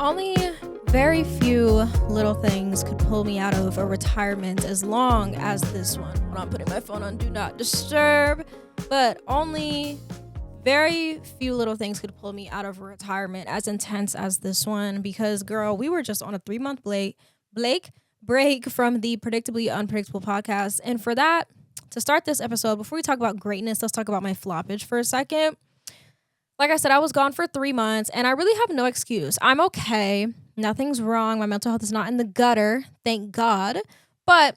Only very few little things could pull me out of a retirement as long as this one. I'm not putting my phone on Do Not Disturb, but only very few little things could pull me out of a retirement as intense as this one because, girl, we were just on a 3-month break from the Predictably Unpredictable podcast. And for that, to start this episode, before we talk about greatness, let's talk about my floppage for a second. Like I said, I was gone for 3 months and I really have no excuse. I'm okay. Nothing's wrong. My mental health is not in the gutter. Thank God. But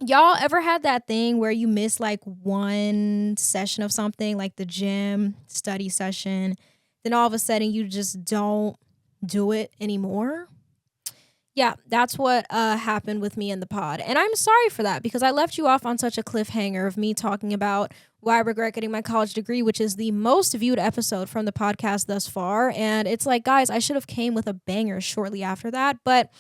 y'all ever had that thing where you miss like one session of something, like the gym, study session, then all of a sudden you just don't do it anymore? Yeah, that's what happened with me in the pod. And I'm sorry for that because I left you off on such a cliffhanger of me talking about why I regret getting my college degree, which is the most viewed episode from the podcast thus far. And it's like, guys, I should have came with a banger shortly after that. But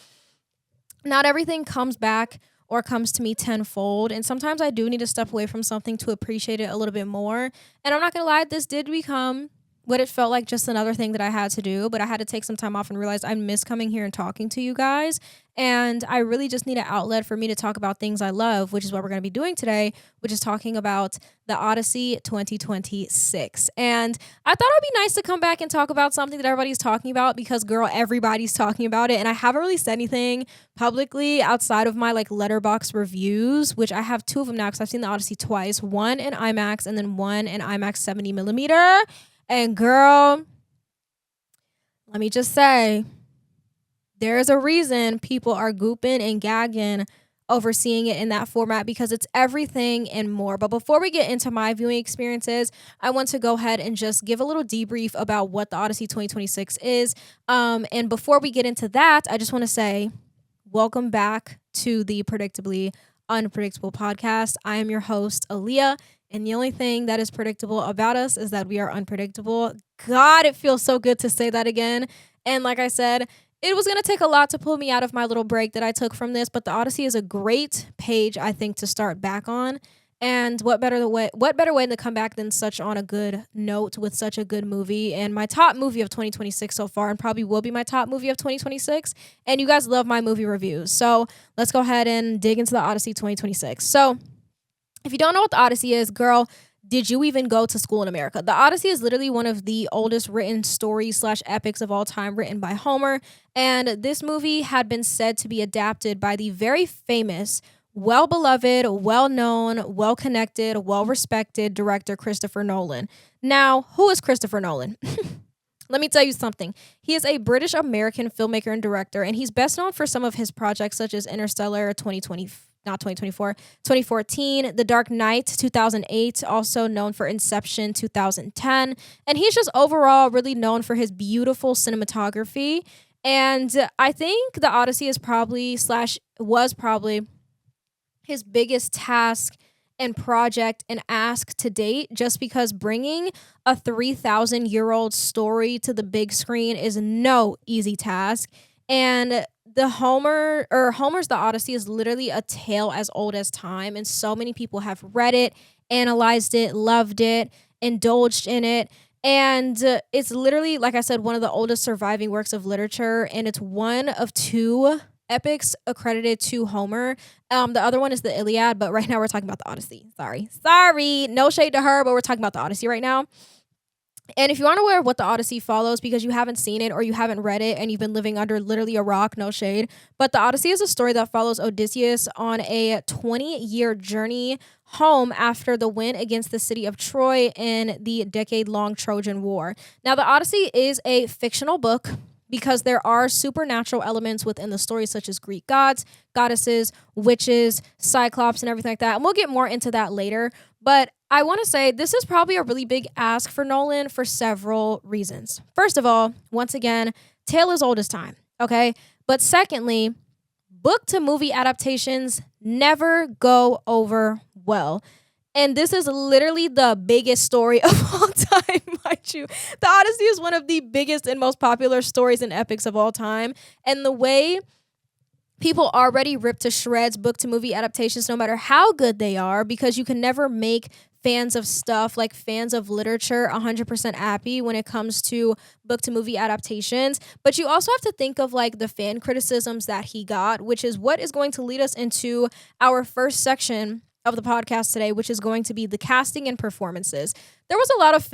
not everything comes back or comes to me tenfold. And sometimes I do need to step away from something to appreciate it a little bit more. And I'm not going to lie, this did become what it felt like just another thing that I had to do, but I had to take some time off and realize I miss coming here and talking to you guys. And I really just need an outlet for me to talk about things I love, which is what we're going to be doing today, which is talking about the Odyssey 2026. And I thought it would be nice to come back and talk about something that everybody's talking about because, girl, everybody's talking about it. And I haven't really said anything publicly outside of my like Letterboxd reviews, which I have 2 of them now because I've seen the Odyssey twice, one in IMAX and then one in IMAX 70mm. And girl, let me just say, there's a reason people are gooping and gagging over seeing it in that format because it's everything and more. But before we get into my viewing experiences, I want to go ahead and just give a little debrief about what the Odyssey 2026 is. And before we get into that, I just want to say, welcome back to the Predictably Unpredictable podcast. I am your host, Aliyah. And the only thing that is predictable about us is that we are unpredictable. God, it feels so good to say that again. And like I said, it was going to take a lot to pull me out of my little break that I took from this. But the Odyssey is a great page, I think, to start back on. And what better way to come back than such on a good note with such a good movie. And my top movie of 2026 so far, and probably will be my top movie of 2026. And you guys love my movie reviews. So let's go ahead and dig into the Odyssey 2026. So if you don't know what the Odyssey is, girl, did you even go to school in America? The Odyssey is literally one of the oldest written stories / epics of all time written by Homer. And this movie had been said to be adapted by the very famous, well-beloved, well-known, well-connected, well-respected director Christopher Nolan. Now, who is Christopher Nolan? Let me tell you something. He is a British-American filmmaker and director, and he's best known for some of his projects such as Interstellar 2014, The Dark Knight 2008, also known for Inception 2010. And he's just overall really known for his beautiful cinematography. And I think the Odyssey is was probably his biggest task and project and ask to date, just because bringing a 3,000-year-old story to the big screen is no easy task. And Homer's The Odyssey is literally a tale as old as time, and so many people have read it, analyzed it, loved it, indulged in it. And it's literally, like I said, one of the oldest surviving works of literature, and it's one of 2 epics accredited to Homer. The other one is the Iliad, but right now we're talking about the Odyssey. Sorry. No shade to her, but we're talking about the Odyssey right now. And if you aren't aware of what the Odyssey follows because you haven't seen it or you haven't read it and you've been living under literally a rock, no shade. But the Odyssey is a story that follows Odysseus on a 20-year journey home after the win against the city of Troy in the decade-long Trojan War. Now, the Odyssey is a fictional book because there are supernatural elements within the story, such as Greek gods, goddesses, witches, cyclops, and everything like that. And we'll get more into that later. But I want to say this is probably a really big ask for Nolan for several reasons. First of all, once again, tale is old as time, okay? But secondly, book to movie adaptations never go over well. And this is literally the biggest story of all time, mind you. The Odyssey is one of the biggest and most popular stories and epics of all time. And the way people already rip to shreds book to movie adaptations, no matter how good they are, because you can never make fans of stuff, like fans of literature, 100% happy when it comes to book to movie adaptations. But you also have to think of like the fan criticisms that he got, which is what is going to lead us into our first section of the podcast today, which is going to be the casting and performances. There was a lot of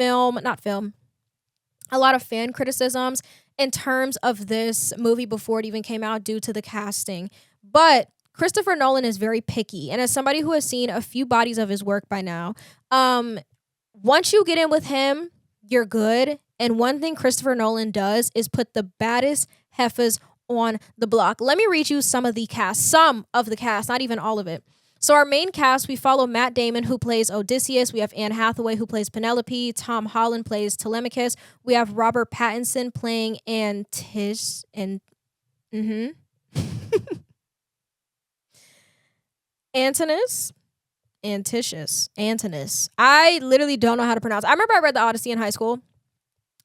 a lot of fan criticisms in terms of this movie before it even came out due to the casting. But Christopher Nolan is very picky. And as somebody who has seen a few bodies of his work by now, once you get in with him, you're good. And one thing Christopher Nolan does is put the baddest heifers on the block. Let me read you some of the cast, not even all of it. So our main cast, we follow Matt Damon, who plays Odysseus. We have Anne Hathaway, who plays Penelope. Tom Holland plays Telemachus. We have Robert Pattinson playing Antish and Antinous. I literally don't know how to pronounce. I remember I read the Odyssey in high school.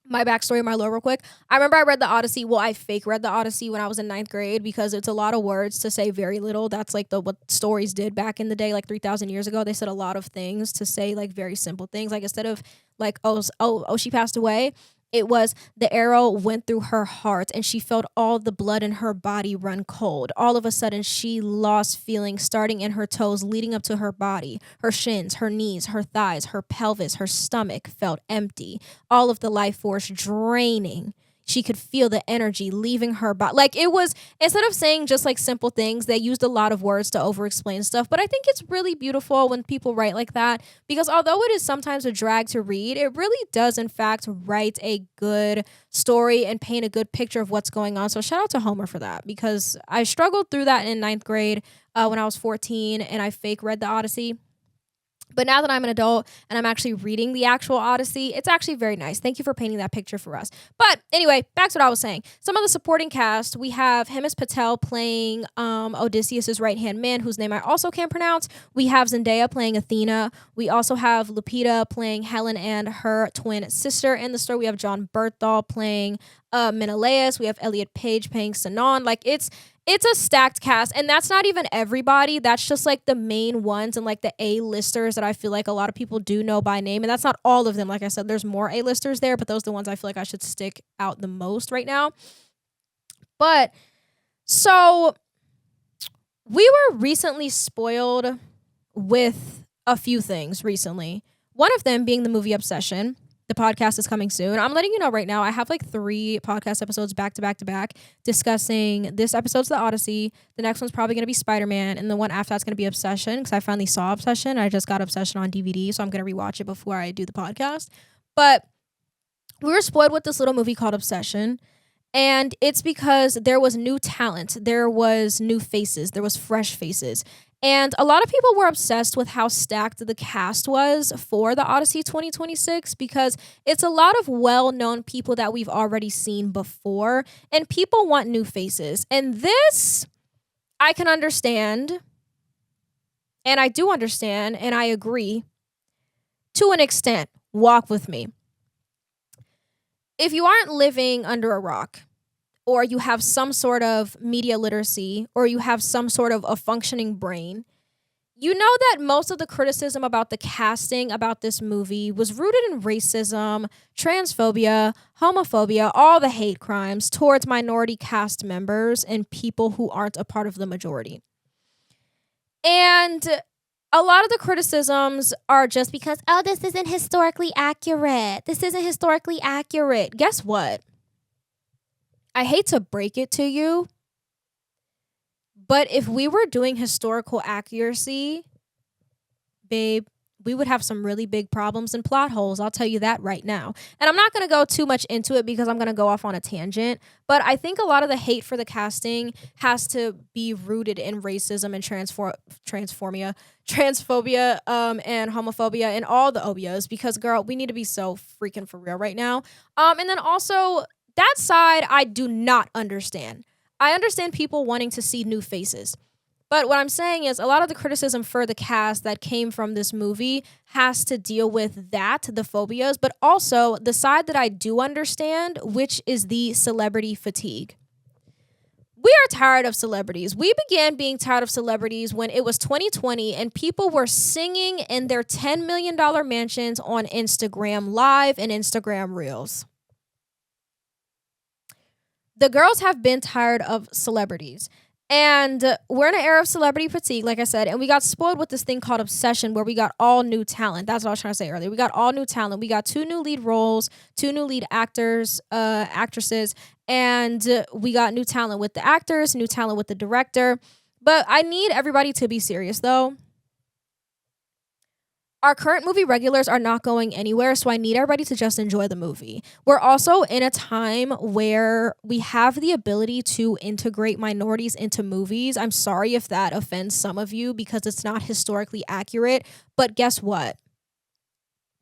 My backstory, my lore real quick. I remember I read the Odyssey. Well, I fake read the Odyssey when I was in 9th grade because it's a lot of words to say very little. That's like what stories did back in the day, like 3,000 years ago. They said a lot of things to say like very simple things. Like instead of like, oh, she passed away. It was the arrow went through her heart and she felt all the blood in her body run cold. All of a sudden, she lost feeling starting in her toes, leading up to her body. Her shins, her knees, her thighs, her pelvis, her stomach felt empty. All of the life force draining. She could feel the energy leaving her body. Like it was, instead of saying just like simple things, they used a lot of words to over explain stuff. But I think it's really beautiful when people write like that, because although it is sometimes a drag to read, it really does in fact write a good story and paint a good picture of what's going on. So shout out to Homer for that, because I struggled through that in 9th grade when I was 14 and I fake read the Odyssey. But now that I'm an adult and I'm actually reading the actual Odyssey, it's actually very nice. Thank you for painting that picture for us. But anyway, back to what I was saying. Some of the supporting cast, we have Himesh Patel playing Odysseus' right-hand man, whose name I also can't pronounce. We have Zendaya playing Athena. We also have Lupita playing Helen and her twin sister in the story. We have John Berthal playing Menelaus. We have Elliot Page playing Sinon. Like it's a stacked cast, and that's not even everybody. That's just like the main ones and like the A-listers that I feel like a lot of people do know by name. And that's not all of them. Like I said, there's more A-listers there, but those are the ones I feel like I should stick out the most right now. But so we were recently spoiled with a few things recently. One of them being the movie Obsession. The podcast is coming soon. I'm letting you know right now, I have like 3 podcast episodes back to back to back discussing this episode's The Odyssey. The next one's probably going to be Spider-Man. And the one after that's going to be Obsession, because I finally saw Obsession. I just got Obsession on DVD, so I'm going to rewatch it before I do the podcast. But we were spoiled with this little movie called Obsession. And it's because there was new talent. There was new faces. There was fresh faces. And a lot of people were obsessed with how stacked the cast was for the Odyssey 2026, because it's a lot of well-known people that we've already seen before, and people want new faces. And this, I can understand, and I do understand, and I agree to an extent. Walk with me. If you aren't living under a rock, or you have some sort of media literacy, or you have some sort of a functioning brain, you know that most of the criticism about the casting about this movie was rooted in racism, transphobia, homophobia, all the hate crimes towards minority cast members and people who aren't a part of the majority. And a lot of the criticisms are just because, oh, this isn't historically accurate. This isn't historically accurate. Guess what? I hate to break it to you, but if we were doing historical accuracy, babe, we would have some really big problems and plot holes. I'll tell you that right now. And I'm not going to go too much into it because I'm going to go off on a tangent. But I think a lot of the hate for the casting has to be rooted in racism and transphobia, and homophobia and all the obias. Because, girl, we need to be so freaking for real right now. And then also, that side, I do not understand. I understand people wanting to see new faces. But what I'm saying is a lot of the criticism for the cast that came from this movie has to deal with that, the phobias, but also the side that I do understand, which is the celebrity fatigue. We are tired of celebrities. We began being tired of celebrities when it was 2020 and people were singing in their $10 million mansions on Instagram Live and Instagram Reels. The girls have been tired of celebrities. And we're in an era of celebrity fatigue, like I said, and we got spoiled with this thing called obsession where we got all new talent. That's what I was trying to say earlier. We got all new talent. We got 2 new lead roles, 2 new lead actors, actresses, and we got new talent with the actors, new talent with the director. But I need everybody to be serious, though. Our current movie regulars are not going anywhere, so I need everybody to just enjoy the movie. We're also in a time where we have the ability to integrate minorities into movies. I'm sorry if that offends some of you because it's not historically accurate, but guess what?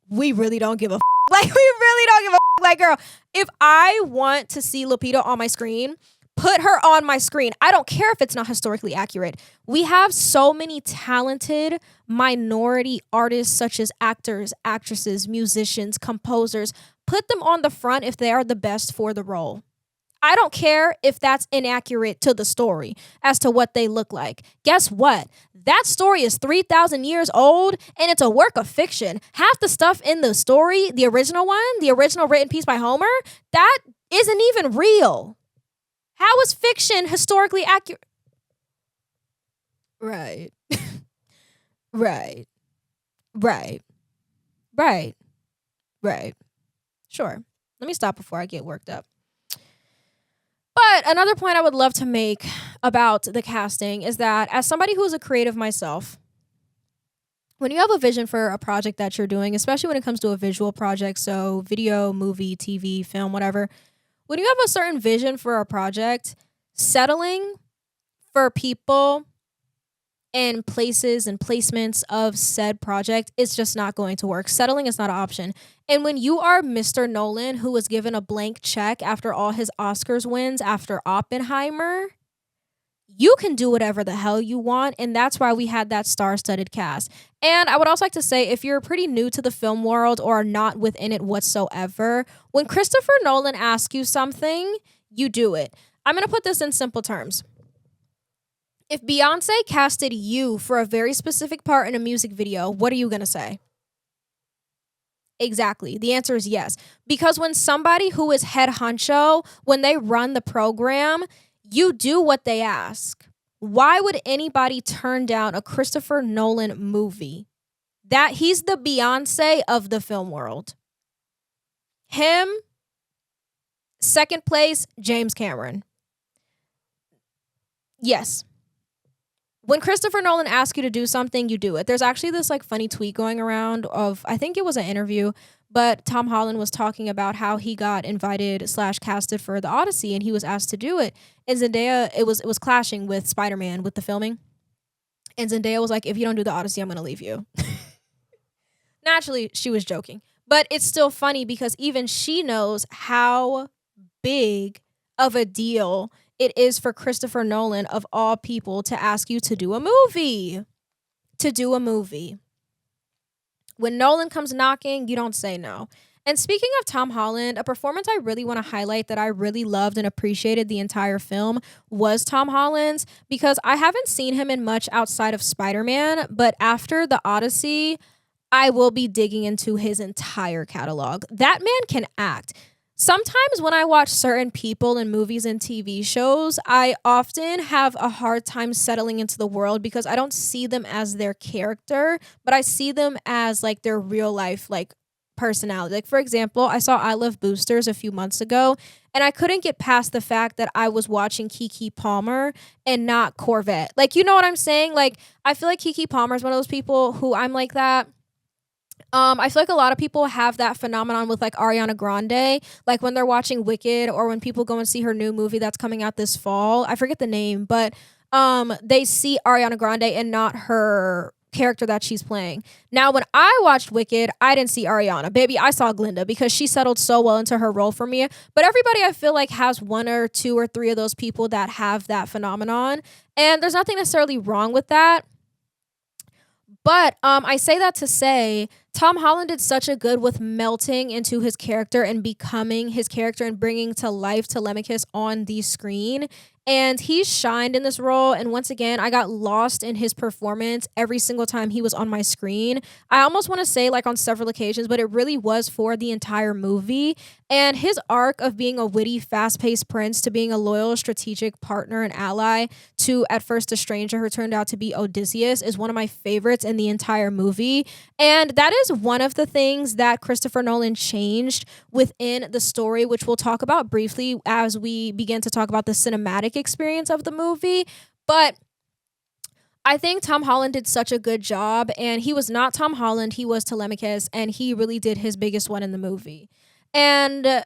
We really don't give a Like, we really don't give a Like, girl, if I want to see Lupita on my screen, put her on my screen. I don't care if it's not historically accurate. We have so many talented minority artists such as actors, actresses, musicians, composers. Put them on the front if they are the best for the role. I don't care if that's inaccurate to the story as to what they look like. Guess what? That story is 3,000 years old and it's a work of fiction. Half the stuff in the story, the original one, the original written piece by Homer, that isn't even real. How is fiction historically accurate? Right. Right. Right. Right. Right. Sure. Let me stop before I get worked up. But another point I would love to make about the casting is that as somebody who is a creative myself, when you have a vision for a project that you're doing, especially when it comes to a visual project, so video, movie, TV, film, whatever, when you have a certain vision for a project, settling for people and places and placements of said project is just not going to work. Settling is not an option. And when you are Mr. Nolan, who was given a blank check after all his Oscars wins after Oppenheimer, you can do whatever the hell you want. And that's why we had that star-studded cast. And I would also like to say, if you're pretty new to the film world or are not within it whatsoever, when Christopher Nolan asks you something, you do it. I'm going to put this in simple terms. If Beyonce casted you for a very specific part in a music video, what are you going to say? Exactly. The answer is yes. Because when somebody who is head honcho, when they run the program, you do what they ask. Why would anybody turn down a Christopher Nolan movie? That he's the Beyonce of the film world. Him, second place, James Cameron. Yes. When Christopher Nolan asks you to do something, you do it. There's actually this like funny tweet going around of, I think it was an interview, but Tom Holland was talking about how he got invited / casted for the Odyssey and he was asked to do it. And Zendaya, it was clashing with Spider-Man with the filming. And Zendaya was like, if you don't do the Odyssey, I'm going to leave you. Naturally, she was joking. But it's still funny because even she knows how big of a deal it is for Christopher Nolan, of all people, to ask you to do a movie. To do a movie. When Nolan comes knocking, you don't say no. And speaking of Tom Holland, a performance I really want to highlight that I really loved and appreciated the entire film was Tom Holland's, because I haven't seen him in much outside of Spider-Man, but after the Odyssey, I will be digging into his entire catalog. That man can act. Sometimes when I watch certain people in movies and TV shows, I often have a hard time settling into the world because I don't see them as their character, but I see them as like their real life like personality. Like, for example, I saw I Love Boosters a few months ago and I couldn't get past the fact that I was watching Keke Palmer and not Corvette. Like, you know what I'm saying? Like, I feel like Keke Palmer is one of those people who I'm like that. I feel like a lot of people have that phenomenon with like Ariana Grande, like when they're watching Wicked or when people go and see her new movie that's coming out this fall. I forget the name, but they see Ariana Grande and not her character that she's playing. Now, when I watched Wicked, I didn't see Ariana. Baby, I saw Glinda because she settled so well into her role for me. But everybody, I feel like, has 1 or 2 or 3 of those people that have that phenomenon. And there's nothing necessarily wrong with that. But I say that to say Tom Holland did such a good with melting into his character and becoming his character and bringing to life Telemachus on the screen. And he shined in this role. And once again, I got lost in his performance every single time he was on my screen. I almost want to say like on several occasions, but it really was for the entire movie. And his arc of being a witty, fast-paced prince to being a loyal, strategic partner and ally to at first a stranger who turned out to be Odysseus is one of my favorites in the entire movie. And that is one of the things that Christopher Nolan changed within the story, which we'll talk about briefly as we begin to talk about the cinematic experience of the movie. But I think Tom Holland did such a good job, and he was not Tom Holland, he was Telemachus, and he really did his biggest one in the movie. And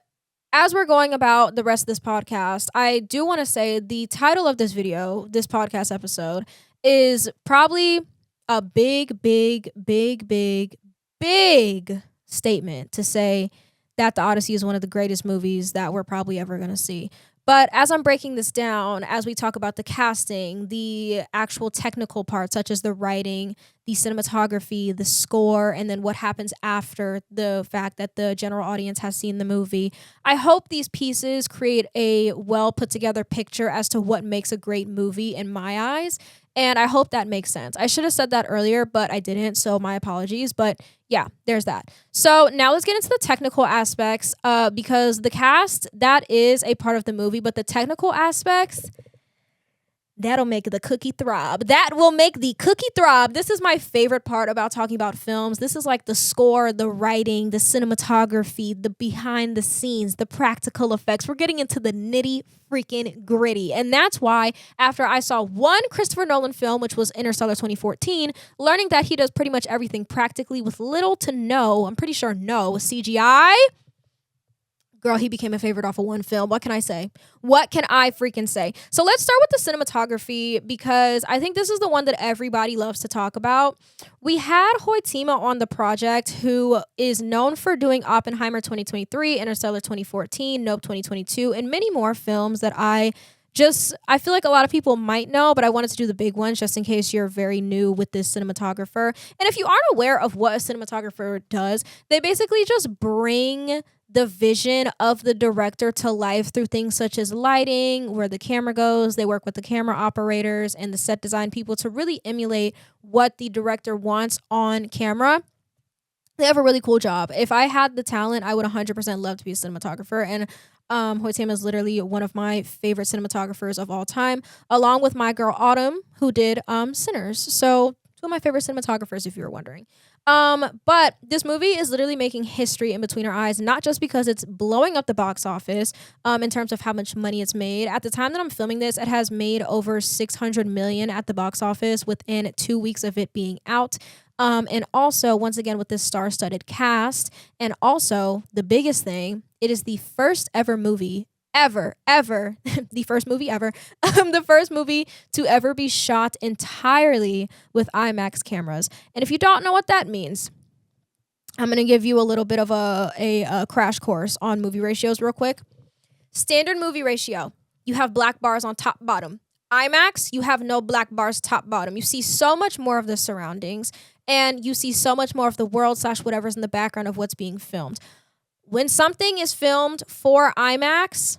as we're going about the rest of this podcast, I do want to say the title of this video, this podcast episode, is probably a big statement to say that the Odyssey is one of the greatest movies that we're probably ever going to see. But as I'm breaking this down, as we talk about the casting, the actual technical parts, such as the writing, the cinematography, the score, and then what happens after the fact that the general audience has seen the movie, I hope these pieces create a well put together picture as to what makes a great movie in my eyes. And I hope that makes sense. I should have said that earlier, but I didn't, so my apologies. But yeah, there's that. So now let's get into the technical aspects, because the cast, that is a part of the movie, but the technical aspects, that'll make the cookie throb. That will make the cookie throb. This is my favorite part about talking about films. This is like the score, the writing, the cinematography, the behind the scenes, the practical effects. We're getting into the nitty freaking gritty. And that's why after I saw one Christopher Nolan film, which was Interstellar 2014, learning that he does pretty much everything practically with little to no, I'm pretty sure no, CGI. Girl, he became a favorite off of one film. What can I say? What can I freaking say? So let's start with the cinematography, because I think this is the one that everybody loves to talk about. We had Hoytima on the project, who is known for doing Oppenheimer 2023, Interstellar 2014, Nope 2022, and many more films that I feel like a lot of people might know, but I wanted to do the big ones just in case you're very new with this cinematographer. And if you aren't aware of what a cinematographer does, they basically just bring the vision of the director to life through things such as lighting, where the camera goes. They work with the camera operators and the set design people to really emulate what the director wants on camera. They have a really cool job. If I had the talent, I would 100% love to be a cinematographer. And Hoytima is literally one of my favorite cinematographers of all time, along with my girl Autumn, who did Sinners. So two of my favorite cinematographers, if you were wondering. But this movie is literally making history in between our eyes, not just because it's blowing up the box office, in terms of how much money it's made. At the time that I'm filming this, it has made over 600 million at the box office within 2 weeks of it being out. And also, once again, with this star-studded cast, and also the biggest thing, it is the first ever movie the first movie ever, the first movie to ever be shot entirely with IMAX cameras. And if you don't know what that means, I'm going to give you a little bit of a crash course on movie ratios real quick. Standard movie ratio, you have black bars on top, bottom. IMAX, you have no black bars top, bottom. You see so much more of the surroundings, and you see so much more of the world / whatever's in the background of what's being filmed. When something is filmed for IMAX,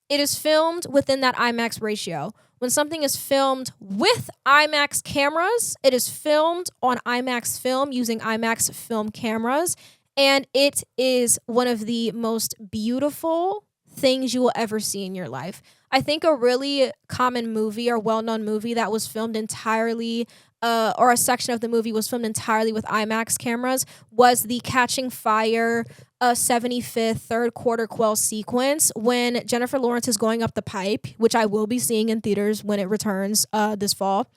it is filmed within that IMAX ratio. When something is filmed with IMAX cameras, it is filmed on IMAX film using IMAX film cameras. And it is one of the most beautiful things you will ever see in your life. I think a really common movie or well-known movie that was filmed entirely, or a section of the movie was filmed entirely with IMAX cameras, was the Catching Fire 75th third quarter quell sequence when Jennifer Lawrence is going up the pipe, which I will be seeing in theaters when it returns this fall.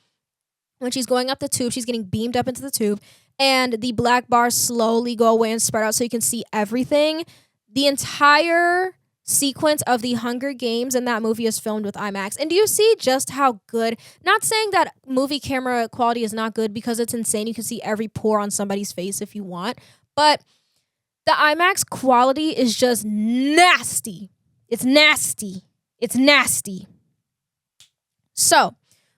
When she's going up the tube, she's getting beamed up into the tube, and the black bars slowly go away and spread out so you can see everything. The entire sequence of the Hunger Games in that movie is filmed with IMAX. And do you see just how good, not saying that movie camera quality is not good, because it's insane. You can see every pore on somebody's face if you want, but the IMAX quality is just nasty. It's nasty. It's nasty. So,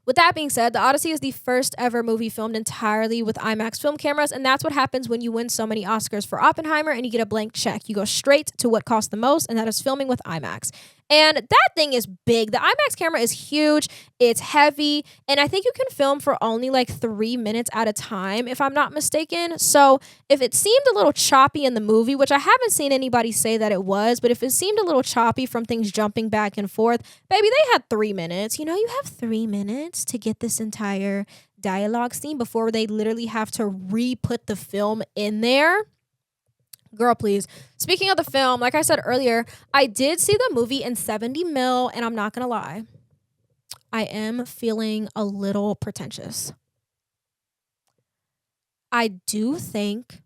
with that being said, The Odyssey is the first ever movie filmed entirely with IMAX film cameras, and that's what happens when you win so many Oscars for Oppenheimer and you get a blank check. You go straight to what costs the most, and that is filming with IMAX. And that thing is big. The IMAX camera is huge. It's heavy. And I think you can film for only like 3 minutes at a time, if I'm not mistaken. So if it seemed a little choppy in the movie, which I haven't seen anybody say that it was, but if it seemed a little choppy from things jumping back and forth, baby, they had 3 minutes. You know, you have 3 minutes to get this entire dialogue scene before they literally have to re-put the film in there. Girl, please. Speaking of the film, like I said earlier, I did see the movie in 70 mil, and I'm not gonna lie, I am feeling a little pretentious. I do think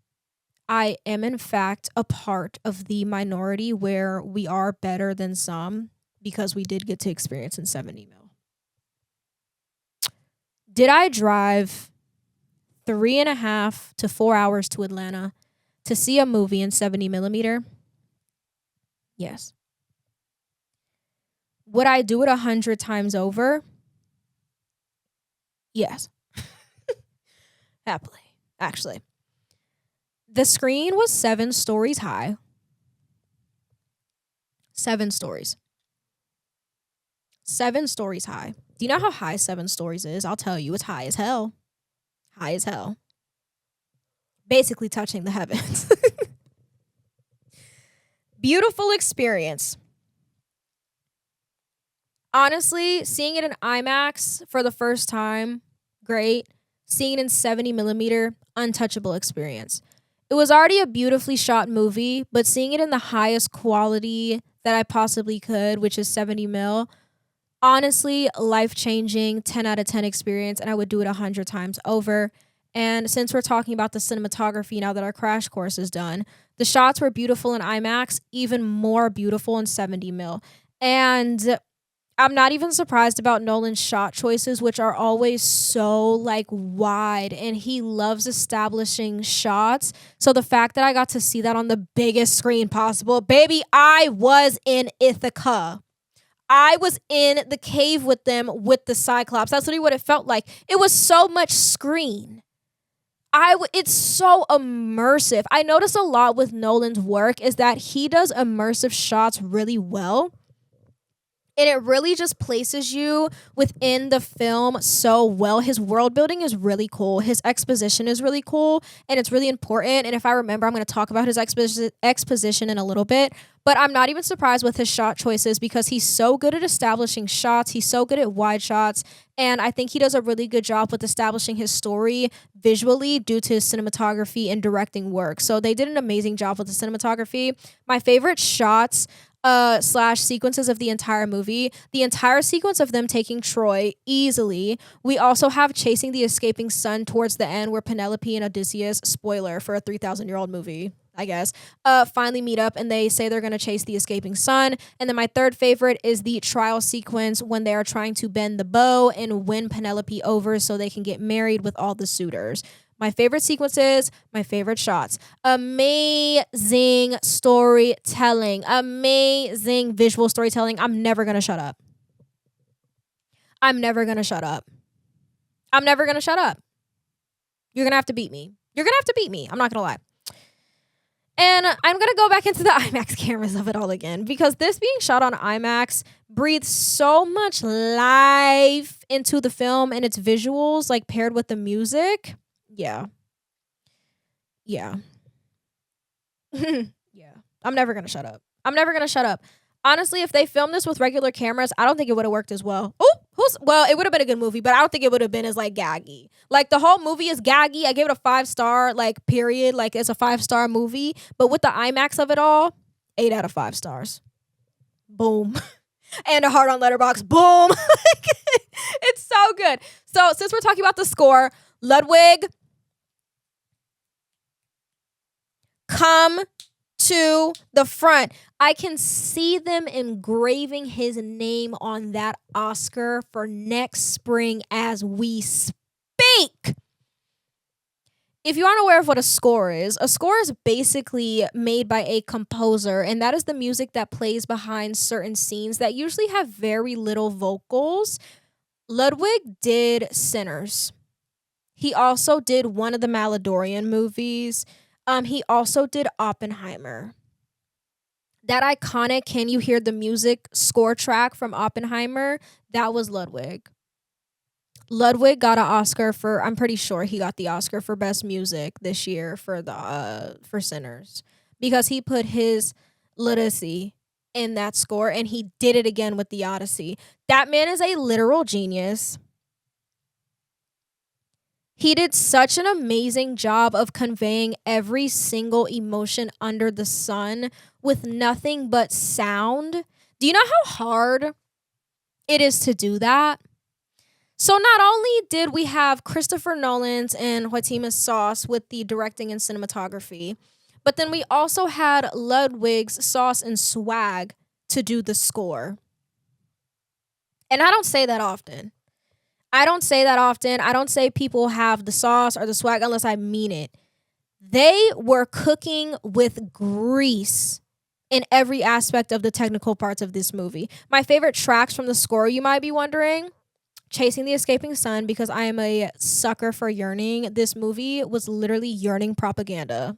I am in fact a part of the minority where we are better than some because we did get to experience in 70 mil. Did I drive 3.5 to 4 hours to Atlanta to see a movie in 70 millimeter? Yes. Would I do it 100 times over? Yes. Happily, actually. The screen was 7 stories high. 7 stories. 7 stories high. Do you know how high 7 stories is? I'll tell you, it's high as hell. High as hell. Basically touching the heavens. Beautiful experience. Honestly, seeing it in IMAX for the first time, great. Seeing it in 70 millimeter, untouchable experience. It was already a beautifully shot movie, but seeing it in the highest quality that I possibly could, which is 70 mil, honestly, life-changing, 10 out of 10 experience, and I would do it 100 times over. And since we're talking about the cinematography now that our crash course is done, the shots were beautiful in IMAX, even more beautiful in 70 mil. And I'm not even surprised about Nolan's shot choices, which are always so like wide, and he loves establishing shots. So the fact that I got to see that on the biggest screen possible, baby, I was in Ithaca. I was in the cave with them with the Cyclops. That's literally what it felt like. It was so much screen. It's so immersive. I notice a lot with Nolan's work is that he does immersive shots really well. And it really just places you within the film so well. His world building is really cool. His exposition is really cool. And it's really important. And if I remember, I'm going to talk about his exposition in a little bit. But I'm not even surprised with his shot choices because he's so good at establishing shots. He's so good at wide shots. And I think he does a really good job with establishing his story visually due to his cinematography and directing work. So they did an amazing job with the cinematography. My favorite shots slash sequences of the entire movie, the entire sequence of them taking Troy easily. We also have chasing the escaping sun towards the end where Penelope and Odysseus, spoiler for a 3,000-year-old movie, I guess, finally meet up and they say they're going to chase the escaping sun. And then my third favorite is the trial sequence when they are trying to bend the bow and win Penelope over so they can get married with all the suitors. My favorite sequences, my favorite shots. Amazing storytelling. Amazing visual storytelling. I'm never going to shut up. I'm never going to shut up. I'm never going to shut up. You're going to have to beat me. You're going to have to beat me. I'm not going to lie. And I'm going to go back into the IMAX cameras of it all again because this being shot on IMAX breathes so much life into the film and its visuals, like paired with the music. Yeah. Yeah. Yeah. I'm never going to shut up. I'm never going to shut up. Honestly, if they filmed this with regular cameras, I don't think it would have worked as well. Well, it would have been a good movie, but I don't think it would have been as like gaggy. Like the whole movie is gaggy. I gave it a 5-star, like period. Like it's a 5-star movie, but with the IMAX of it all, 8 out of 5 stars. Boom. And a heart on Letterboxd. Boom. It's so good. So since we're talking about the score, Ludwig, come to the front. I can see them engraving his name on that Oscar for next spring as we speak. If you aren't aware of what a score is basically made by a composer, and that is the music that plays behind certain scenes that usually have very little vocals. Ludwig did Sinners. He also did one of the Maladorian movies. He also did Oppenheimer. That iconic Can You Hear the Music score track from Oppenheimer, that was Ludwig. Ludwig got an Oscar for, I'm pretty sure he got the Oscar for best music this year for the for Sinners, because he put his Odyssey in that score, and he did it again with the Odyssey. That man is a literal genius. He did such an amazing job of conveying every single emotion under the sun with nothing but sound. Do you know how hard it is to do that? So not only did we have Christopher Nolan's and Joaquin's sauce with the directing and cinematography, but then we also had Ludwig's sauce and swag to do the score. And I don't say that often. I don't say people have the sauce or the swag unless I mean it. They were cooking with grease in every aspect of the technical parts of this movie. My favorite tracks from the score, you might be wondering, Chasing the Escaping Sun, because I am a sucker for yearning. This movie was literally yearning propaganda.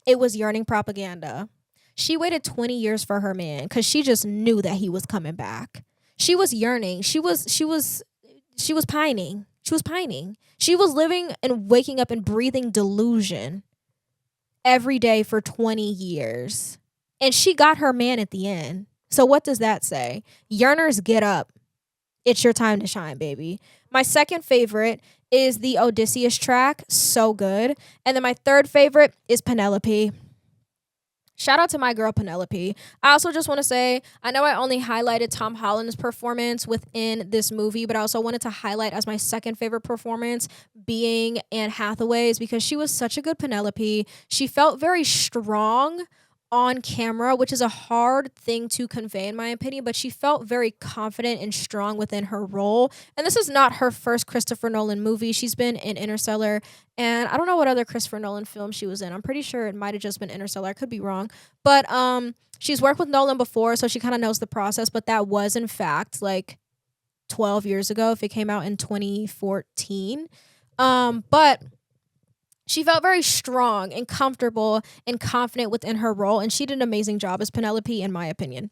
It was yearning propaganda. She waited 20 years for her man because she just knew that he was coming back. She was yearning. She was pining. She was pining. She was living and waking up and breathing delusion every day for 20 years. And she got her man at the end. So what does that say? Yearners, get up. It's your time to shine, baby. My second favorite is the Odysseus track. So good. And then my third favorite is Penelope. Shout out to my girl Penelope. I also just want to say, I know I only highlighted Tom Holland's performance within this movie, but I also wanted to highlight as my second favorite performance being Anne Hathaway's, because she was such a good Penelope. She felt very strong on camera, which is a hard thing to convey in my opinion, but she felt very confident and strong within her role. And this is not her first Christopher Nolan movie. She's been in Interstellar, and I don't know what other Christopher Nolan film she was in. I'm pretty sure it might have just been Interstellar. I could be wrong. But she's worked with Nolan before, so she kind of knows the process, but that was in fact like 12 years ago if it came out in 2014. But she felt very strong and comfortable and confident within her role, and she did an amazing job as Penelope, in my opinion.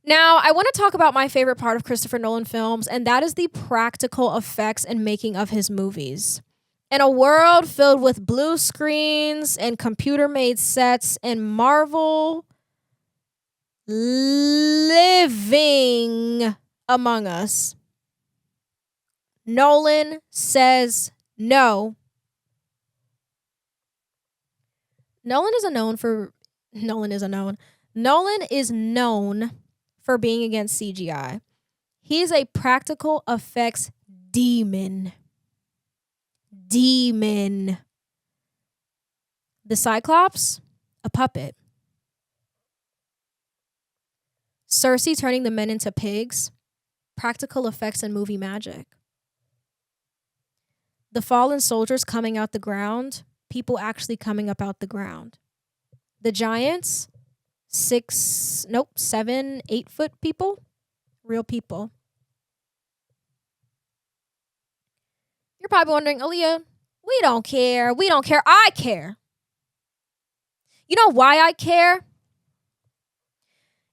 Now, I want to talk about my favorite part of Christopher Nolan films, and that is the practical effects and making of his movies. In a world filled with blue screens and computer-made sets and Marvel living among us, Nolan says no. Nolan is known for being against CGI. He is a practical effects demon. The Cyclops, a puppet. Cersei turning the men into pigs, practical effects and movie magic. The fallen soldiers coming out the ground, people actually coming up out the ground. The giants, 7, 8 foot people, real people. You're probably wondering, Aliyah, we don't care. I care. You know why I care?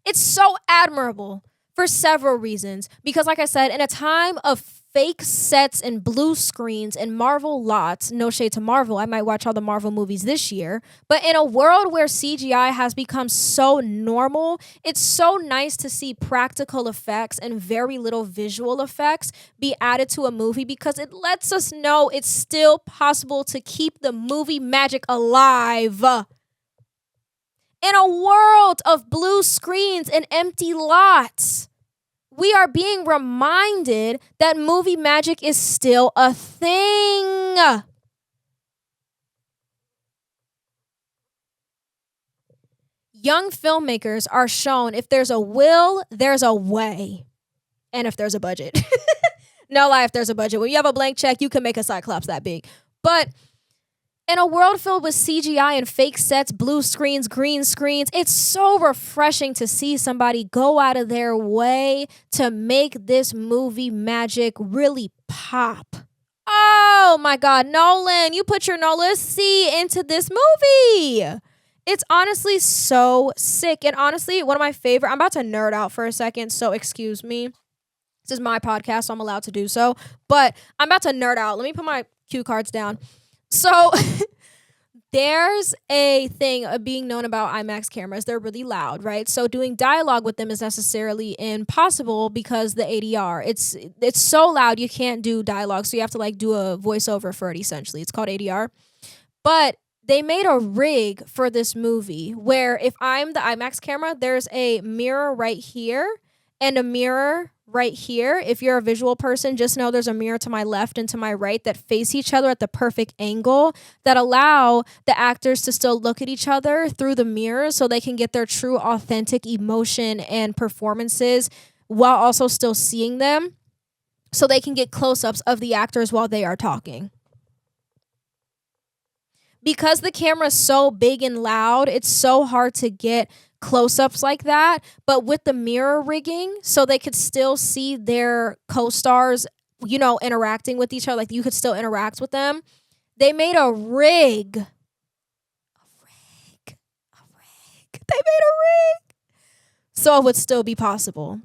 It's so admirable for several reasons. Because like I said, in a time of fake sets and blue screens and Marvel lots, no shade to Marvel, I might watch all the Marvel movies this year, but in a world where CGI has become so normal, it's so nice to see practical effects and very little visual effects be added to a movie, because it lets us know it's still possible to keep the movie magic alive. In a world of blue screens and empty lots, we are being reminded that movie magic is still a thing. Young filmmakers are shown if there's a will, there's a way. And if there's a budget. No lie, if there's a budget. When you have a blank check, you can make a Cyclops that big. But in a world filled with CGI and fake sets, blue screens, green screens, it's so refreshing to see somebody go out of their way to make this movie magic really pop. Oh my God, Nolan, you put your Nolan C into this movie. It's honestly so sick. And honestly, one of my favorite, I'm about to nerd out for a second, so excuse me. This is my podcast, so I'm allowed to do so. But I'm about to nerd out. Let me put my cue cards down. So there's a thing of being known about IMAX cameras. They're really loud, right? So doing dialogue with them is necessarily impossible because the ADR. It's so loud you can't do dialogue. So you have to like do a voiceover for it essentially. It's called ADR. But they made a rig for this movie where if I'm the IMAX camera, there's a mirror right here and a mirror right here. If you're a visual person, just know there's a mirror to my left and to my right that face each other at the perfect angle that allow the actors to still look at each other through the mirror so they can get their true authentic emotion and performances while also still seeing them so they can get close-ups of the actors while they are talking. Because the camera's so big and loud, it's so hard to get close-ups like that, but with the mirror rigging so they could still see their co-stars, interacting with each other, like you could still interact with them. They made a rig. They made a rig so it would still be possible.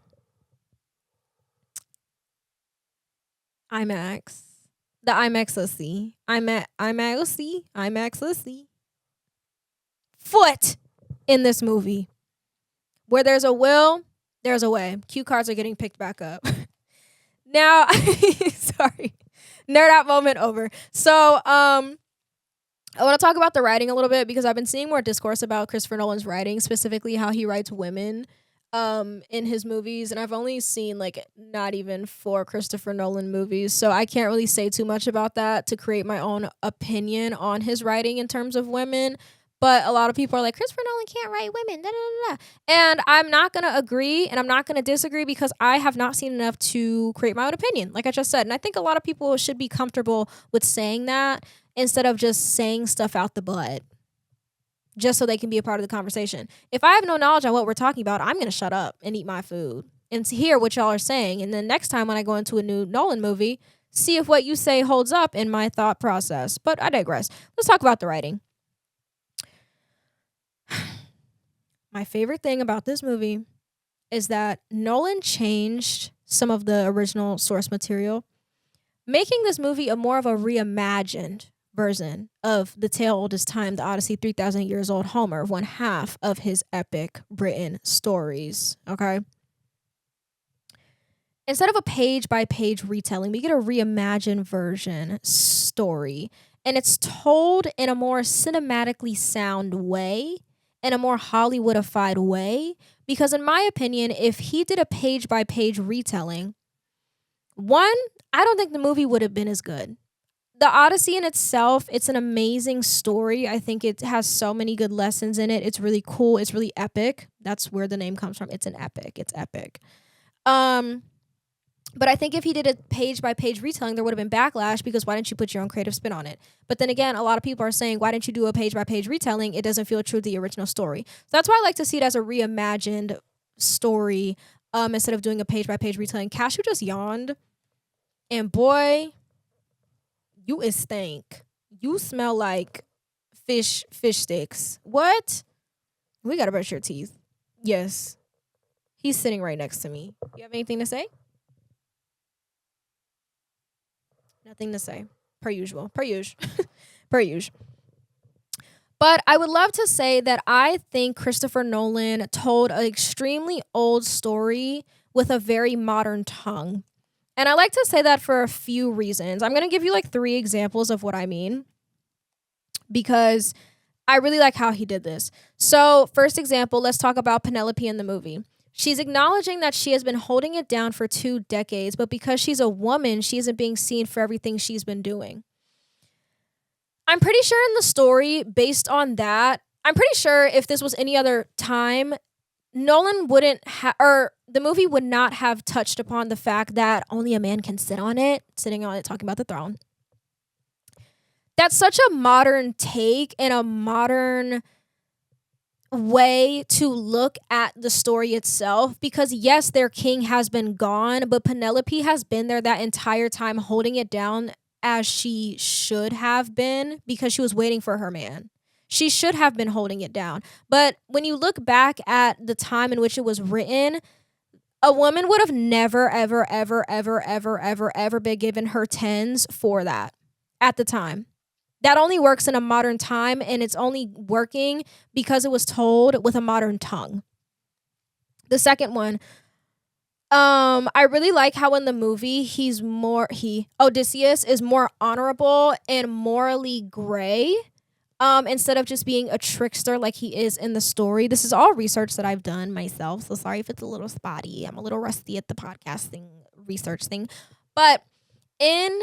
IMAX. The IMAX-lessee. IMAX-lessee. Foot in this movie. Where there's a will, there's a way. Cue cards are getting picked back up. Now, sorry. Nerd out moment over. So, I want to talk about the writing a little bit because I've been seeing more discourse about Christopher Nolan's writing, specifically how he writes women in his movies, and I've only seen like not even 4 Christopher Nolan movies, so I can't really say too much about that to create my own opinion on his writing in terms of women. But a lot of people are like, Christopher Nolan can't write women, da, da, da, da. And I'm not going to agree and I'm not going to disagree because I have not seen enough to create my own opinion, like I just said. And I think a lot of people should be comfortable with saying that instead of just saying stuff out the butt just so they can be a part of the conversation. If I have no knowledge on what we're talking about, I'm going to shut up and eat my food and to hear what y'all are saying. And then next time when I go into a new Nolan movie, see if what you say holds up in my thought process. But I digress. Let's talk about the writing. My favorite thing about this movie is that Nolan changed some of the original source material, making this movie a more of a reimagined version of the tale old as time, the Odyssey, 3,000 years old Homer, one half of his epic written stories, okay? Instead of a page-by-page retelling, we get a reimagined version story, and it's told in a more cinematically sound way, in a more Hollywoodified way, because in my opinion, if he did a page-by-page retelling, one, I don't think the movie would have been as good. The Odyssey in itself, it's an amazing story. I think it has so many good lessons in it. It's really cool. It's really epic. That's where the name comes from. It's an epic. It's epic. But I think if he did a page-by-page retelling, there would have been backlash because why didn't you put your own creative spin on it? But then again, a lot of people are saying, why didn't you do a page-by-page retelling? It doesn't feel true to the original story. So that's why I like to see it as a reimagined story instead of doing a page-by-page retelling. Cashew just yawned. And boy, you is stink. You smell like fish sticks. What? We gotta brush your teeth. Yes. He's sitting right next to me. You have anything to say? Nothing to say. Per usual. Per usual. Per usual. But I would love to say that I think Christopher Nolan told an extremely old story with a very modern tongue. And I like to say that for a few reasons. I'm going to give you like 3 examples of what I mean because I really like how he did this. So first example, let's talk about Penelope in the movie. She's acknowledging that she has been holding it down for 2 decades, but because she's a woman, she isn't being seen for everything she's been doing. I'm pretty sure in the story, based on that, I'm pretty sure if this was any other time, Nolan wouldn't have, or the movie would not have touched upon the fact that only a man can sit on it, sitting on it, talking about the throne. That's such a modern take and a modern way to look at the story itself because yes, their king has been gone, but Penelope has been there that entire time holding it down as she should have been because she was waiting for her man. She should have been holding it down. But when you look back at the time in which it was written, a woman would have never, ever, ever, ever, ever, ever, ever been given her tens for that at the time. That only works in a modern time, and it's only working because it was told with a modern tongue. The second one, I really like how in the movie Odysseus is more honorable and morally gray. Instead of just being a trickster like he is in the story. This is all research that I've done myself, so sorry if it's a little spotty. I'm a little rusty at the podcasting research thing. But in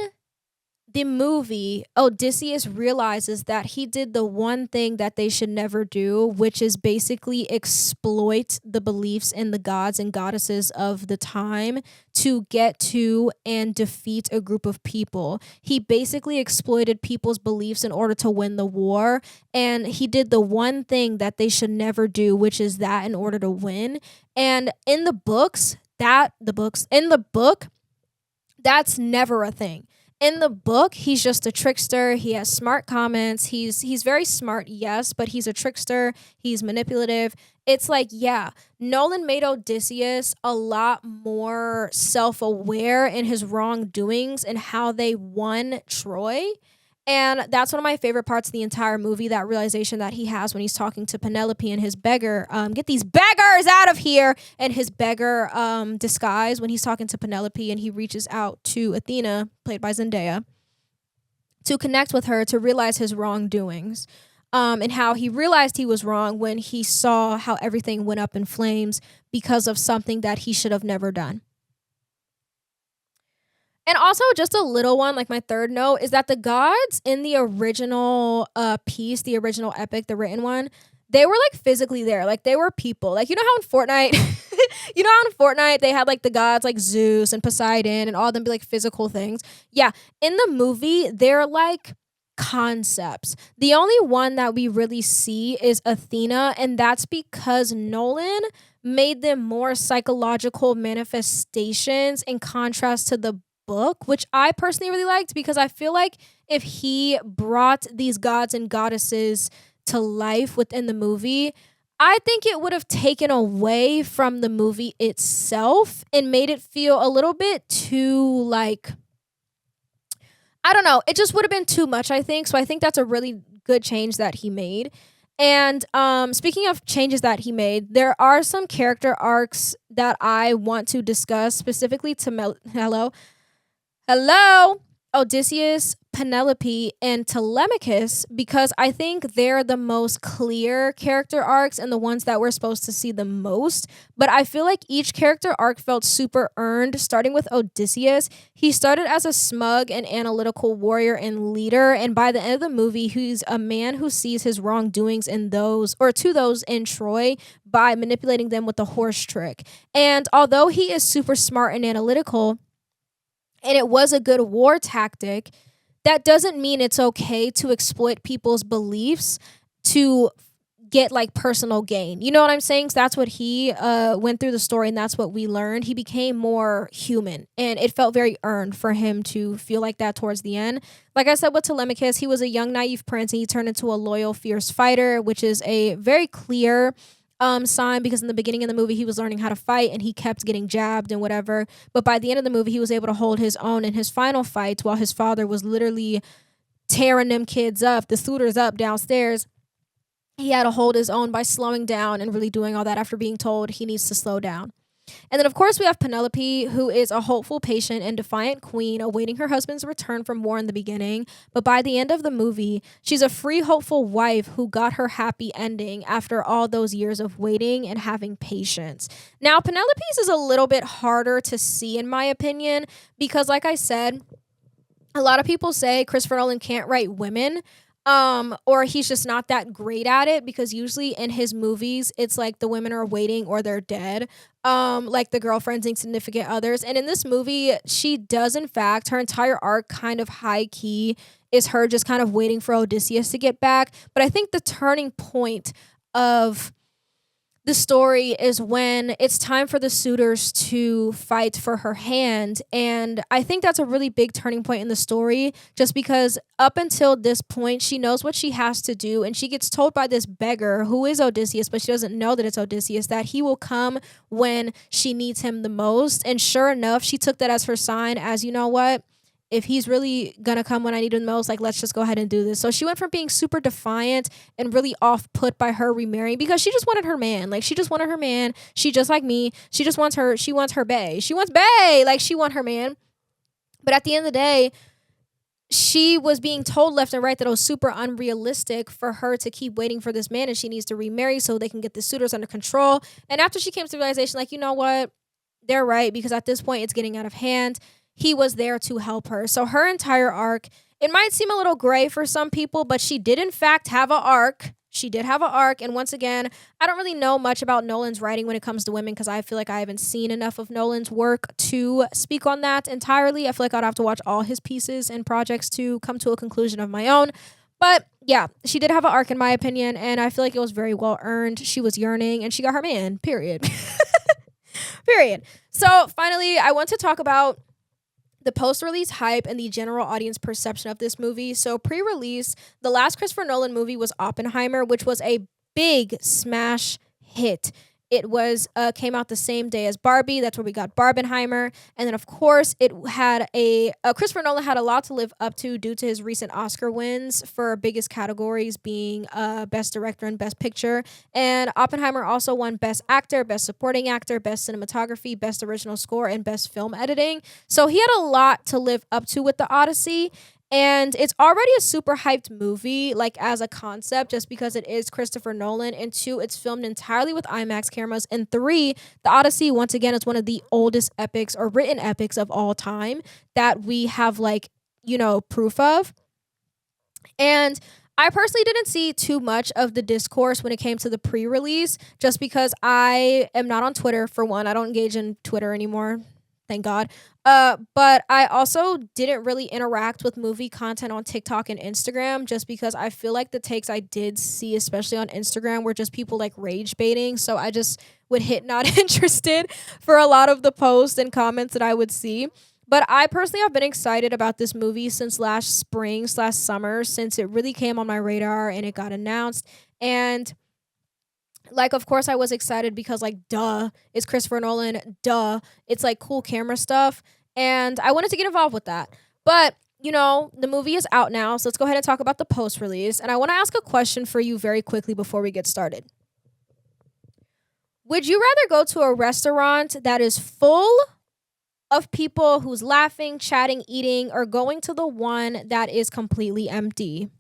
the movie, Odysseus realizes that he did the one thing that they should never do, which is basically exploit the beliefs in the gods and goddesses of the time to get to and defeat a group of people. He basically exploited people's beliefs in order to win the war, and he did the one thing that they should never do, which is that in order to win. And in the book, that's never a thing. In the book, he's just a trickster. He has smart comments. He's very smart, yes, but he's a trickster. He's manipulative. It's like, yeah, Nolan made Odysseus a lot more self-aware in his wrongdoings and how they won Troy. And that's one of my favorite parts of the entire movie, that realization that he has when he's talking to Penelope and his beggar, get these beggars out of here, and his beggar disguise when he's talking to Penelope, and he reaches out to Athena, played by Zendaya, to connect with her to realize his wrongdoings, and how he realized he was wrong when he saw how everything went up in flames because of something that he should have never done. And also, just a little one, like my third note, is that the gods in the original piece, the original epic, the written one, they were like physically there. Like they were people. Like, you know how in Fortnite, they had like the gods like Zeus and Poseidon and all of them be like physical things. Yeah, in the movie, they're like concepts. The only one that we really see is Athena, and that's because Nolan made them more psychological manifestations in contrast to the book, which I personally really liked, because I feel like if he brought these gods and goddesses to life within the movie, I think it would have taken away from the movie itself and made it feel a little bit too, like, I don't know, it just would have been too much, I think. So I think that's a really good change that he made. And speaking of changes that he made, there are some character arcs that I want to discuss, specifically to Odysseus, Penelope, and Telemachus, because I think they're the most clear character arcs and the ones that we're supposed to see the most. But I feel like each character arc felt super earned, starting with Odysseus. He started as a smug and analytical warrior and leader, and by the end of the movie, he's a man who sees his wrongdoings in those in Troy by manipulating them with the horse trick. And although he is super smart and analytical, and it was a good war tactic, that doesn't mean it's okay to exploit people's beliefs to get like personal gain. You know what I'm saying? So that's what he went through the story, and that's what we learned. He became more human, and it felt very earned for him to feel like that towards the end. Like I said with Telemachus, he was a young, naive prince, and he turned into a loyal, fierce fighter, which is a very clear sign, because in the beginning of the movie he was learning how to fight and he kept getting jabbed and whatever, but by the end of the movie he was able to hold his own in his final fight while his father was literally tearing them kids up, the suitors up downstairs. He had to hold his own by slowing down and really doing all that after being told he needs to slow down. And then, of course, we have Penelope, who is a hopeful, patient, and defiant queen awaiting her husband's return from war in the beginning. But by the end of the movie, she's a free, hopeful wife who got her happy ending after all those years of waiting and having patience. Now, Penelope's is a little bit harder to see, in my opinion, because, like I said, a lot of people say Christopher Nolan can't write women. Or he's just not that great at it, because usually in his movies, it's like the women are waiting or they're dead. Like the girlfriends and significant others. And in this movie, she does, in fact, her entire arc kind of high key is her just kind of waiting for Odysseus to get back. But I think the turning point of the story is when it's time for the suitors to fight for her hand. And I think that's a really big turning point in the story, just because up until this point, she knows what she has to do. And she gets told by this beggar, who is Odysseus, but she doesn't know that it's Odysseus, that he will come when she needs him the most. And sure enough, she took that as her sign, as, you know what? If he's really gonna come when I need him the most, like, let's just go ahead and do this. So she went from being super defiant and really off put by her remarrying, because she just wanted her man. Like, she just wanted her man. She just like me. She just wants her. She wants her bae. She wants bae. Like, she want her man. But at the end of the day, she was being told left and right that it was super unrealistic for her to keep waiting for this man, and she needs to remarry so they can get the suitors under control. And after she came to the realization, like, you know what? They're right, because at this point, it's getting out of hand. He was there to help her. So her entire arc, it might seem a little gray for some people, but she did in fact have an arc. She did have an arc. And once again, I don't really know much about Nolan's writing when it comes to women, because I feel like I haven't seen enough of Nolan's work to speak on that entirely. I feel like I'd have to watch all his pieces and projects to come to a conclusion of my own. But yeah, she did have an arc in my opinion, and I feel like it was very well earned. She was yearning and she got her man, period. Period. So finally, I want to talk about the post-release hype and the general audience perception of this movie. So pre-release, the last Christopher Nolan movie was Oppenheimer, which was a big smash hit. It was came out the same day as Barbie. That's where we got Barbenheimer. And then, of course, it had Christopher Nolan had a lot to live up to due to his recent Oscar wins for biggest categories being Best Director and Best Picture. And Oppenheimer also won Best Actor, Best Supporting Actor, Best Cinematography, Best Original Score, and Best Film Editing. So he had a lot to live up to with the Odyssey. And it's already a super hyped movie, like, as a concept, just because it is Christopher Nolan. And 2, it's filmed entirely with IMAX cameras. And 3, The Odyssey, once again, is one of the oldest epics or written epics of all time that we have, like, you know, proof of. And I personally didn't see too much of the discourse when it came to the pre-release, just because I am not on Twitter, for one. I don't engage in Twitter anymore. Thank God. But I also didn't really interact with movie content on TikTok and Instagram, just because I feel like the takes I did see, especially on Instagram, were just people like rage baiting. So I just would hit not interested for a lot of the posts and comments that I would see. But I personally have been excited about this movie since last spring/summer, since it really came on my radar and it got announced. And like, of course, I was excited because, like, duh, it's Christopher Nolan, duh, it's, like, cool camera stuff, and I wanted to get involved with that. But, you know, the movie is out now, so let's go ahead and talk about the post-release, and I want to ask a question for you very quickly before we get started. Would you rather go to a restaurant that is full of people who's laughing, chatting, eating, or going to the one that is completely empty?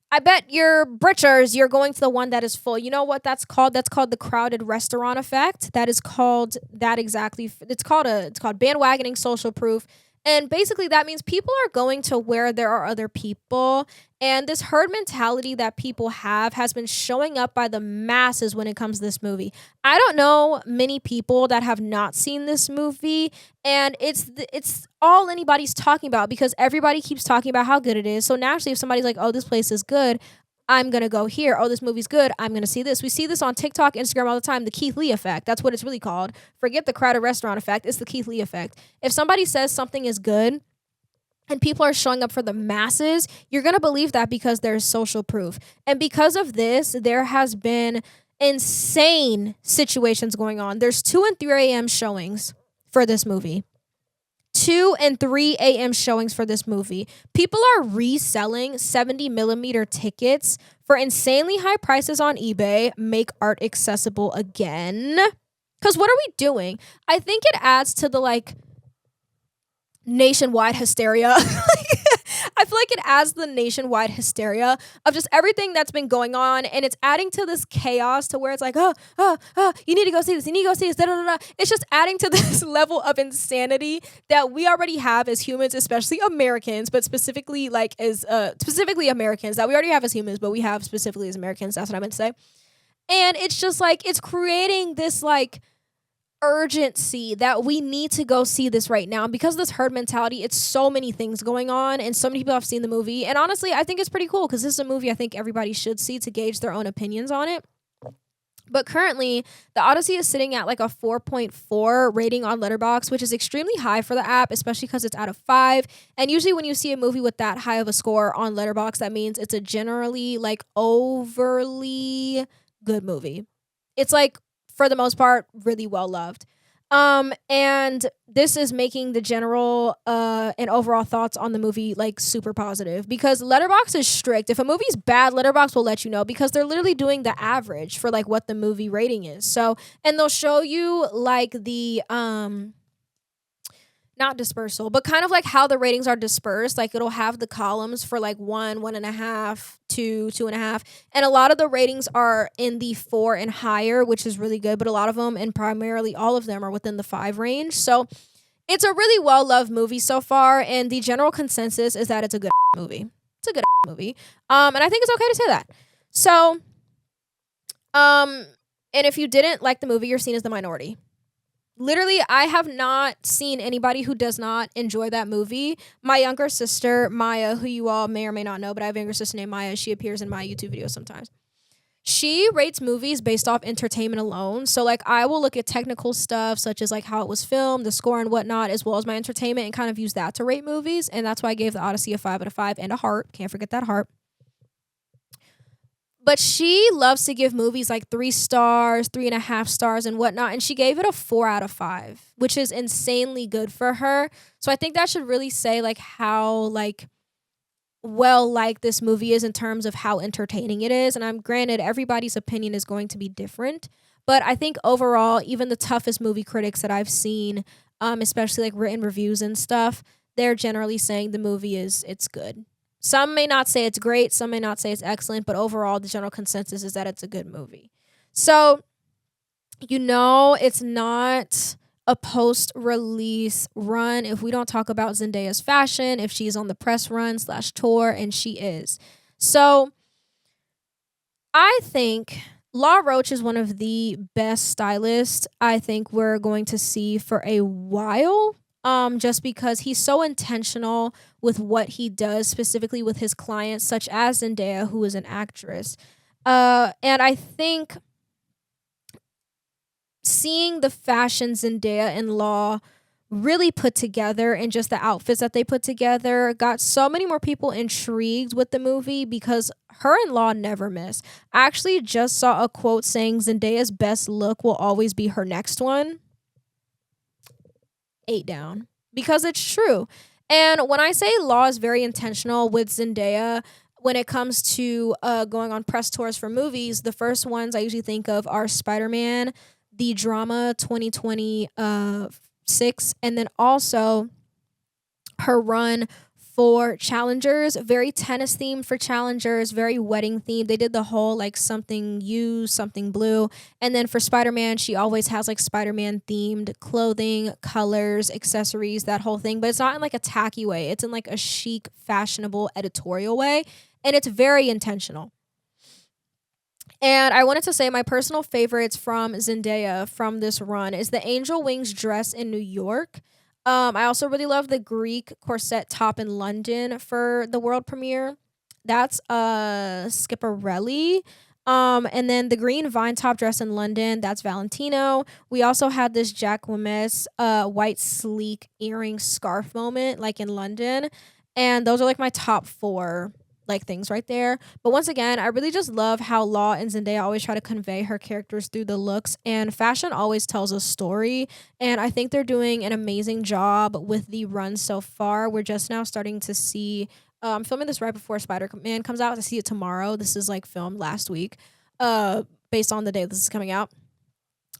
I bet your britchers, you're going to the one that is full. You know what that's called? That's called the crowded restaurant effect. That is called that exactly. It's called bandwagoning social proof. And basically that means people are going to where there are other people. And this herd mentality that people have has been showing up by the masses when it comes to this movie. I don't know many people that have not seen this movie, and it's all anybody's talking about, because everybody keeps talking about how good it is. So naturally, if somebody's like, oh, this place is good, I'm going to go here. Oh, this movie's good, I'm going to see this. We see this on TikTok, Instagram all the time, the Keith Lee effect. That's what it's really called. Forget the crowded restaurant effect. It's the Keith Lee effect. If somebody says something is good and people are showing up for the masses, you're going to believe that because there's social proof. And because of this, there has been insane situations going on. There's 2 and 3 a.m. showings for this movie. 2 and 3 a.m. showings for this movie. People are reselling 70 millimeter tickets for insanely high prices on eBay. Make art accessible again. Because what are we doing? I think it adds to the, like, nationwide hysteria. I feel like it adds the nationwide hysteria of just everything that's been going on, and it's adding to this chaos to where it's like, you need to go see this, you need to go see this, da, da, da, da. It's just adding to this level of insanity that we already have as humans, especially Americans, but specifically specifically Americans, that we already have as humans, but we have specifically as Americans. That's what I meant to say. And it's just like, it's creating this, like, urgency that we need to go see this right now. And because of this herd mentality, it's so many things going on, and so many people have seen the movie. And honestly, I think it's pretty cool, because this is a movie I think everybody should see to gauge their own opinions on it. But currently, the Odyssey is sitting at like a 4.4 rating on Letterboxd, which is extremely high for the app, especially because it's out of 5. And usually when you see a movie with that high of a score on Letterboxd, that means it's a generally like overly good movie. It's like, for the most part, really well loved. And this is making the general and overall thoughts on the movie like super positive, because Letterboxd is strict. If a movie's bad, Letterboxd will let you know, because they're literally doing the average for like what the movie rating is. So, and they'll show you like the not dispersal, but kind of like how the ratings are dispersed. Like it'll have the columns for like 1, 1.5, 2, 2.5. And a lot of the ratings are in the 4 and higher, which is really good. But a lot of them, and primarily all of them, are within the 5 range. So it's a really well-loved movie so far. And the general consensus is that it's a good movie. It's a good movie. And I think it's okay to say that. So, and if you didn't like the movie, you're seen as the minority. Literally, I have not seen anybody who does not enjoy that movie. My younger sister, Maya, who you all may or may not know, but I have a younger sister named Maya. She appears in my YouTube videos sometimes. She rates movies based off entertainment alone. So, like, I will look at technical stuff, such as, like, how it was filmed, the score and whatnot, as well as my entertainment, and kind of use that to rate movies. And that's why I gave The Odyssey a 5 out of 5 and a heart. Can't forget that heart. But she loves to give movies like 3 stars, 3.5 stars, and whatnot. And she gave it a 4 out of 5, which is insanely good for her. So I think that should really say like how like well like this movie is in terms of how entertaining it is. And I'm granted everybody's opinion is going to be different, but I think overall, even the toughest movie critics that I've seen, especially like written reviews and stuff, they're generally saying the movie it's good. Some may not say it's great, some may not say it's excellent, but overall, the general consensus is that it's a good movie. So, it's not a post-release run if we don't talk about Zendaya's fashion, if she's on the press run / tour, and she is. So, I think Law Roach is one of the best stylists I think we're going to see for a while. Just because he's so intentional with what he does, specifically with his clients, such as Zendaya, who is an actress. And I think seeing the fashion Zendaya and Law really put together, and just the outfits that they put together, got so many more people intrigued with the movie, because her and Law never miss. I actually just saw a quote saying Zendaya's best look will always be her next one. 8 down, because it's true. And when I say Law is very intentional with Zendaya when it comes to going on press tours for movies, the first ones I usually think of are Spider-Man, the drama 2026, and then also her run for Challengers, very tennis themed for Challengers, very wedding themed. They did the whole like something something blue. And then for Spider-Man, she always has like Spider-Man themed clothing, colors, accessories, that whole thing. But it's not in like a tacky way. It's in like a chic, fashionable, editorial way. And it's very intentional. And I wanted to say my personal favorites from Zendaya from this run is the Angel Wings dress in New York. I also really love the Greek corset top in London for the world premiere. That's Schiaparelli. And then the green vine top dress in London, that's Valentino. We also had this Jacquemus white sleek earring scarf moment like in London. And those are like my top 4 like things right there. But once again, I really just love how Law and Zendaya always try to convey her characters through the looks, and fashion always tells a story. And I think they're doing an amazing job with the run so far. We're just now starting to see, I'm filming this right before Spider-Man comes out. I see it tomorrow. This is like filmed last week, based on the day this is coming out.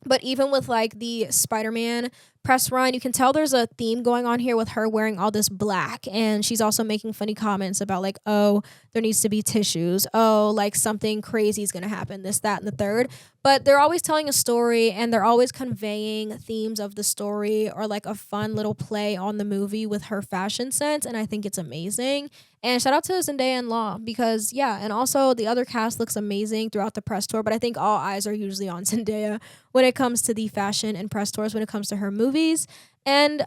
But even with like the Spider-Man press run, you can tell there's a theme going on here with her wearing all this black. And she's also making funny comments about like, oh, there needs to be tissues. Oh, like something crazy is going to happen, this, that, and the third. But they're always telling a story, and they're always conveying themes of the story, or like a fun little play on the movie with her fashion sense. And I think it's amazing. And shout out to Zendaya and Law, because yeah, and also the other cast looks amazing throughout the press tour, but I think all eyes are usually on Zendaya when it comes to the fashion and press tours, when it comes to her movies. And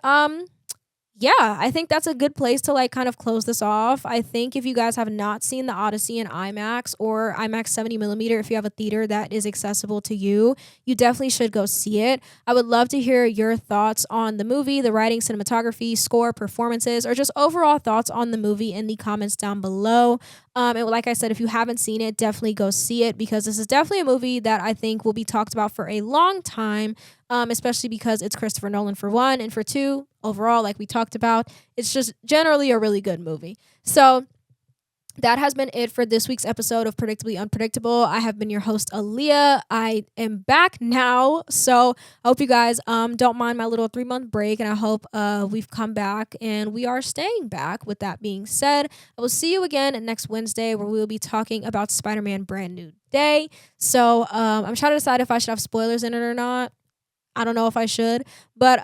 yeah, I think that's a good place to like kind of close this off. I think if you guys have not seen the Odyssey in IMAX or IMAX 70 millimeter, if you have a theater that is accessible to you, you definitely should go see it. I would love to hear your thoughts on the movie, the writing, cinematography, score, performances, or just overall thoughts on the movie in the comments down below. And like I said, if you haven't seen it, definitely go see it because this is definitely a movie that I think will be talked about for a long time, especially because it's Christopher Nolan for one, and for two, overall, like we talked about, it's just generally a really good movie. So that has been it for this week's episode of Predictably Unpredictable. I have been your host, Aliyah. I am back now, so I hope you guys don't mind my little 3-month break, and I hope we've come back and we are staying back. With that being said, I will see you again next Wednesday where we will be talking about Spider-Man Brand New Day. So I'm trying to decide if I should have spoilers in it or not. I don't know if I should, but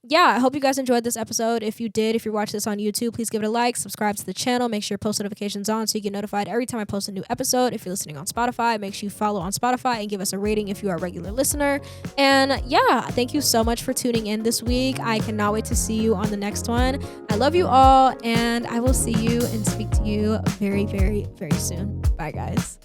yeah, I hope you guys enjoyed this episode. If you did, if you're watching this on YouTube, please give it a like, subscribe to the channel, make sure your post notifications on so you get notified every time I post a new episode. If you're listening on Spotify, make sure you follow on Spotify and give us a rating if you are a regular listener. And yeah, thank you so much for tuning in this week. I cannot wait to see you on the next one. I love you all, and I will see you and speak to you very, very, very soon. Bye, guys.